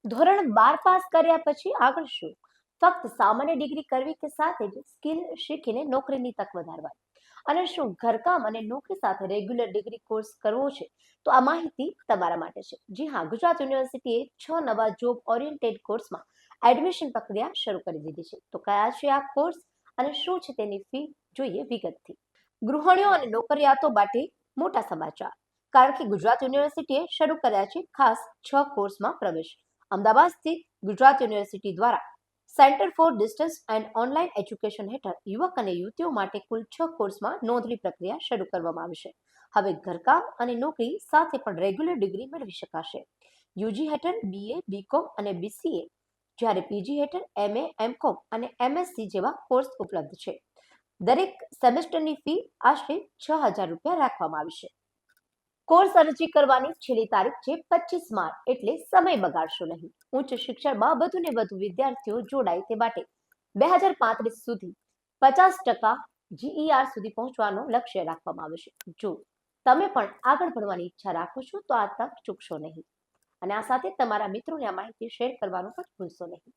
ધોરણ 12 પાસ કર્યા પછી આગળ શું? ફક્ત સામાન્ય ડિગ્રી કરવી કે સાથે જ સ્કિલ શીખીને નોકરીની તક વધારવા? અને શું ઘરકામ અને નોકરી સાથે રેગ્યુલર ડિગ્રી કોર્સ કરવો છે? તો આ માહિતી તમારા માટે છે. જી હા, ગુજરાત યુનિવર્સિટીએ 6 નવા જોબ ઓરિએન્ટેડ કોર્સમાં એડમિશન પ્રક્રિયા શરૂ કરી દીધી છે. તો કયા છે આ કોર્સ અને શું છે તેની ફી? જોઈએ વિગતથી. ગૃહિણીઓ અને નોકરિયાતો માટે મોટા સમાચાર, કારણ કે ગુજરાત યુનિવર્સિટીએ શરૂ કર્યા છે ખાસ 6 કોર્સમાં પ્રવેશ. અમદાવાદ સ્થિત ગુજરાત યુનિવર્સિટી દ્વારા centre for distance and online education હેઠળ યુવક અને યુવતીઓ માટે કુલ 6 કોર્સમાં નોંધણી પ્રક્રિયા શરૂ કરવામાં આવશે. હવે ઘરકામ અને નોકરી સાથે પણ રેગ્યુલર ડિગ્રી મેળવી શકાશે. યુજી હેઠળ બીએ, બીકોમ અને બીસીએ, જ્યારે પીજી હેઠળ એમએ, એમકોમ અને એમએસસી જેવા કોર્સ ઉપલબ્ધ છે. દરેક સેમેસ્ટરની ફી આશરે 6,000 રૂપિયા રાખવામાં આવશે. કોર્સ અરજી કરવાની છેલ્લી તારીખ છે 25 માર્ચ, એટલે સમય બગાડશો નહીં. ઉચ્ચ શિક્ષણમાં વધુ ને વધુ વિદ્યાર્થીઓ જોડાય તે માટે 2035 સુધી 50% જીઈઆર સુધી પહોંચવાનો લક્ષ્ય રાખવામાં આવ્યો છે. જો તમે પણ આગળ ભણવાની ઈચ્છા રાખો છો તો આ તક ચૂકશો નહીં. અને આ સાથે તમારા મિત્રોને આ માહિતી શેર કરવાનું પણ ભૂલશો નહીં.